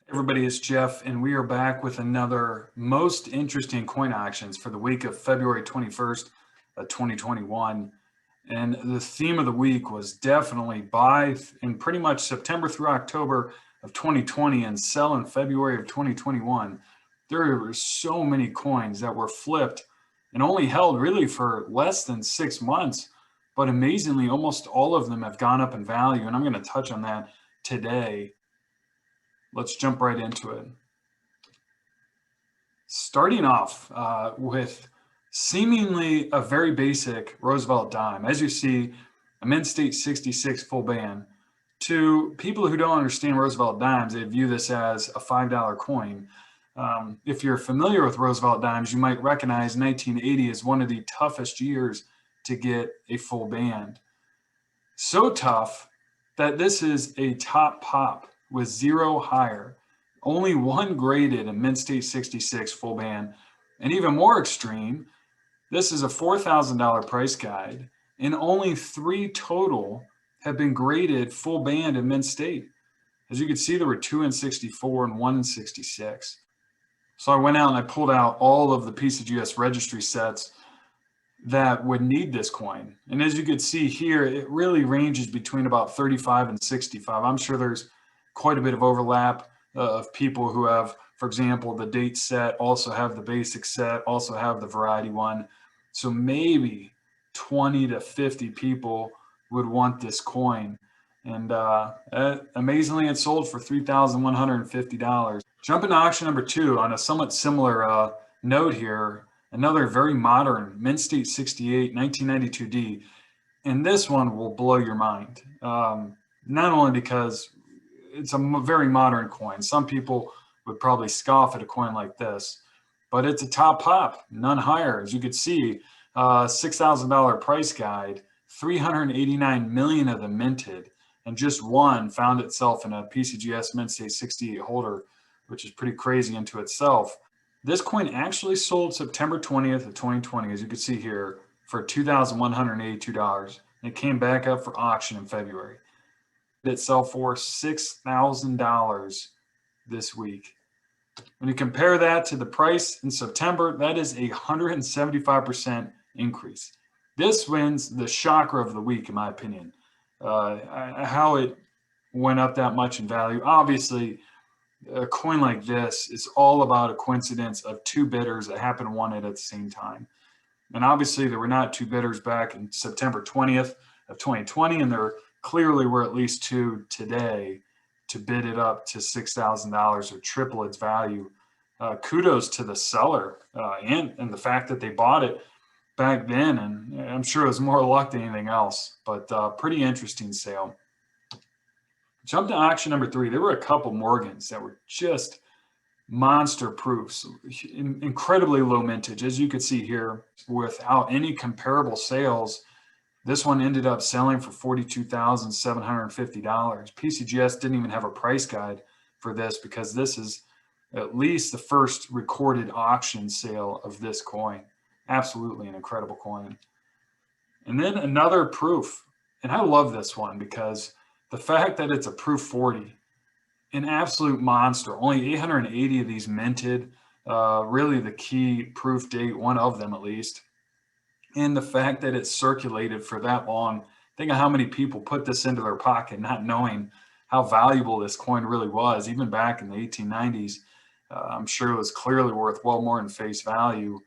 Everybody, it's Jeff, and we are back with another most interesting coin auctions for the week of February 21st, 2021. And the theme of the week was definitely buy in pretty much September through October of 2020 and sell in February of 2021. There were so many coins that were flipped and only held really for less than 6 months. But amazingly, almost all of them have gone up in value. And I'm going to touch on that today. Let's jump right into it. Starting off with seemingly a very basic Roosevelt dime. As you see, a Mint State 66 full band. To people who don't understand Roosevelt dimes, they view this as a $5 coin. If you're familiar with Roosevelt dimes, you might recognize 1980 as one of the toughest years to get a full band. So tough that this is a top pop with zero higher. Only one graded a Mint State 66 full band. And even more extreme, this is a $4,000 price guide, and only three total have been graded full band in Mint State. As you can see, there were two in 64 and one in 66. So I went out and I pulled out all of the PCGS registry sets that would need this coin. And as you can see here, it really ranges between about 35 and 65. I'm sure there's quite a bit of overlap of people who have, for example, the date set, also have the basic set, also have the variety one. So maybe 20 to 50 people would want this coin. And amazingly, it sold for $3,150. Jumping to auction number two on a somewhat similar note here, another very modern Mint State 68 1992D. And this one will blow your mind. Not only because it's a very modern coin. Some people would probably scoff at a coin like this, but it's a top pop, none higher. As you could see, $6,000 price guide, 389 million of them minted, and just one found itself in a PCGS Mint State 68 holder, which is pretty crazy into itself. This coin actually sold September 20th of 2020, as you can see here, for $2,182. And it came back up for auction in February. It sell for $6,000 this week. When you compare that to the price in September, that is a 175% increase. This wins the shocker of the week, in my opinion. How it went up that much in value. Obviously, a coin like this is all about a coincidence of two bidders that happen to want it at the same time. And obviously, there were not two bidders back in September 20th of 2020, and there clearly were at least two today to bid it up to $6,000 or triple its value. Kudos to the seller and the fact that they bought it back then. And I'm sure it was more luck than anything else, but pretty interesting sale. Jump to auction number three. There were a couple Morgans that were just monster proofs, incredibly low mintage. As you could see here, without any comparable sales, this one ended up selling for $42,750. PCGS didn't even have a price guide for this because this is at least the first recorded auction sale of this coin. Absolutely an incredible coin. And then another proof, and I love this one because the fact that it's a proof 40, an absolute monster. Only 880 of these minted. Really the key proof date, one of them at least. And the fact that it circulated for that long. Think of how many people put this into their pocket not knowing how valuable this coin really was. Even back in the 1890s, I'm sure it was clearly worth well more than face value.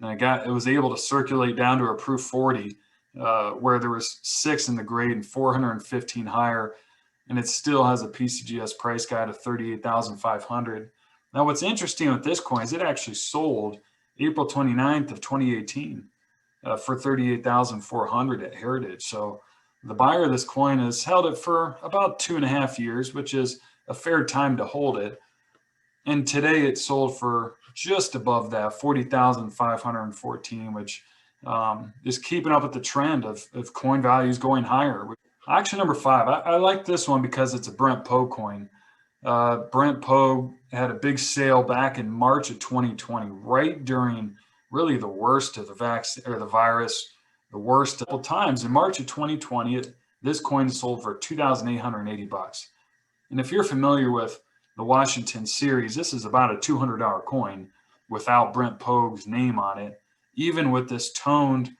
And it was able to circulate down to a proof 40, where there was 6 in the grade and 415 higher, and it still has a PCGS price guide of 38,500. Now, what's interesting with this coin is it actually sold April 29th of 2018 for 38,400 at Heritage. So the buyer of this coin has held it for about 2.5 years, which is a fair time to hold it. And today it sold for just above that, 40,514, which is keeping up with the trend of coin values going higher. Auction number five, I like this one because it's a Brent Poe coin. Brent Poe had a big sale back in March of 2020, right during really the worst of the vaccine or the virus, the worst of times. In March of 2020, this coin sold for $2,880. And if you're familiar with the Washington series. This is about a $200 coin without Brent Pogue's name on it, even with this toned,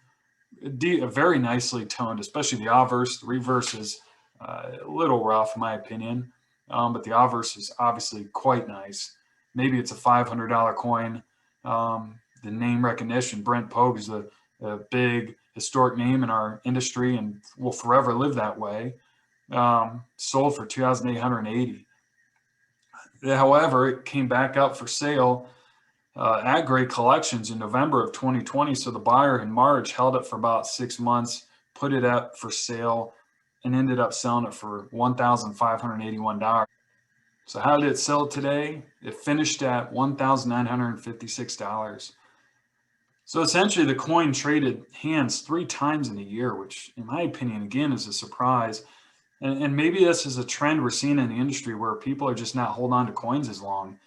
very nicely toned, especially the obverse. The reverse is a little rough, in my opinion, but the obverse is obviously quite nice. Maybe it's a $500 coin. The name recognition, Brent Pogue is a big historic name in our industry and will forever live that way. Sold for 2,880. However, it came back up for sale at Great Collections in November of 2020. So the buyer in March held it for about 6 months, put it up for sale, and ended up selling it for $1,581. So how did it sell today? It finished at $1,956. So essentially the coin traded hands 3 times in a year, which in my opinion, again, is a surprise. And maybe this is a trend we're seeing in the industry where people are just not holding on to coins as long.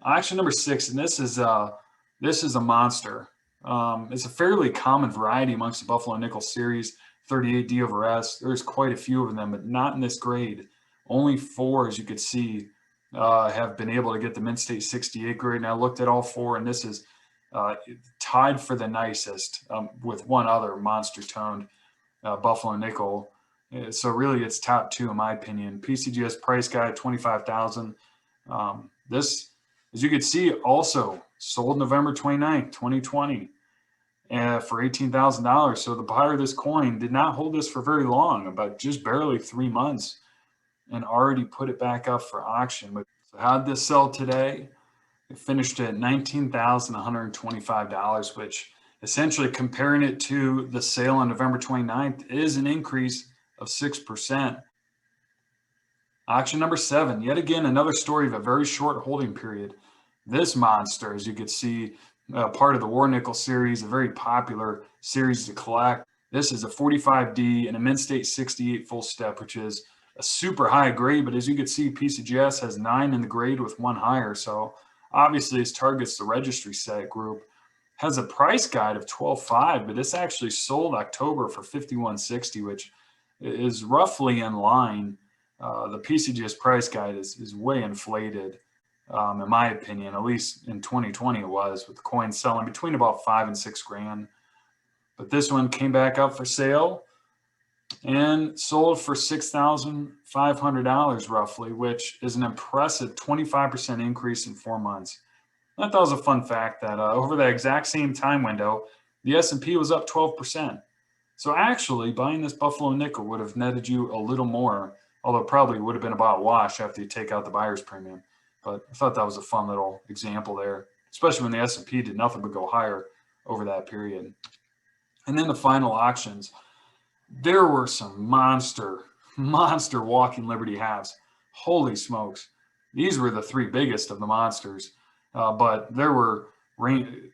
Auction number 6, and this is a monster. It's a fairly common variety amongst the Buffalo Nickel series, 38D over S. There's quite a few of them, but not in this grade. Only 4, as you could see, have been able to get the Mint State 68 grade. And I looked at all 4, and this is tied for the nicest with one other monster toned Buffalo Nickel. So really, it's top 2 in my opinion. PCGS price guide 25,000. This, as you can see, also sold November 29th, 2020, for $18,000. So the buyer of this coin did not hold this for very long, about just barely 3 months, and already put it back up for auction. So how did this sell today? It finished at $19,125, which essentially, comparing it to the sale on November 29th, is an increase of 6%. Auction number 7, yet again, another story of a very short holding period. This monster, as you can see, part of the War Nickel series, a very popular series to collect. This is a 45D and a Mint State 68 full step, which is a super high grade. But as you can see, PCGS has 9 in the grade with 1 higher. So obviously, it targets the registry set group. Has a price guide of 12.5, but this actually sold October for 51.60, which is roughly in line. The PCGS price guide is way inflated, in my opinion. At least in 2020 it was, with the coins selling between about 5 and 6 grand. But this one came back up for sale and sold for $6,500 roughly, which is an impressive 25% increase in 4 months. I thought it was a fun fact that over the exact same time window, the S&P was up 12%. So actually, buying this Buffalo Nickel would have netted you a little more, although it probably would have been about a wash after you take out the buyer's premium. But I thought that was a fun little example there, especially when the S&P did nothing but go higher over that period. And then the final auctions, there were some monster walking Liberty halves. Holy smokes. These were the 3 biggest of the monsters. But there were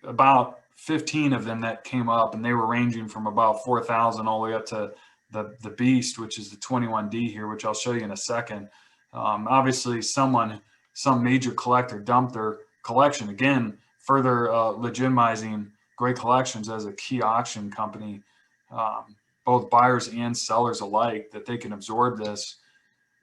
about 15 of them that came up, and they were ranging from about 4,000 all the way up to the beast, which is the 21D here, which I'll show you in a second. Obviously, some major collector dumped their collection, again, further legitimizing Great Collections as a key auction company, both buyers and sellers alike, that they can absorb this.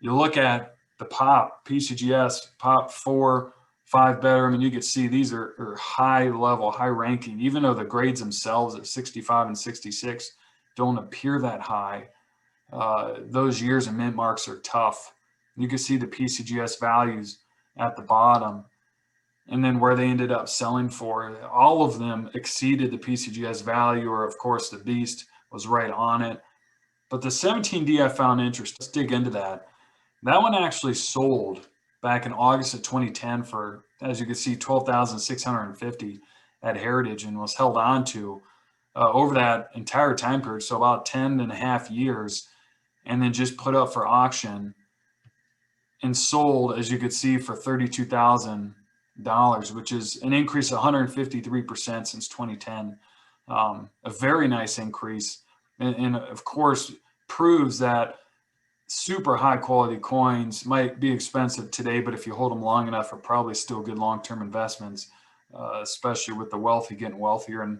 You look at the pop, PCGS, pop 4, 5 better. I mean, you can see these are high level, high ranking, even though the grades themselves at 65 and 66 don't appear that high. Those years and mint marks are tough. You can see the PCGS values at the bottom, and then where they ended up selling for. All of them exceeded the PCGS value, or of course the beast was right on it. But the 17D I found interesting. Let's dig into that. That one actually sold back in August of 2010 for, as you can see, 12,650 at Heritage, and was held on to over that entire time period, so about 10.5 years, and then just put up for auction and sold, as you could see, for $32,000, which is an increase of 153% since 2010. A very nice increase, and of course proves that super high quality coins might be expensive today, but if you hold them long enough, are probably still good long-term investments, especially with the wealthy getting wealthier and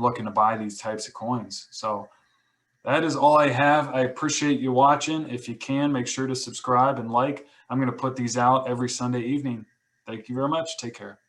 looking to buy these types of coins. So That is all I have. I appreciate you watching. If you can, make sure to subscribe and like. I'm going to put these out every Sunday evening. Thank you very much. Take care.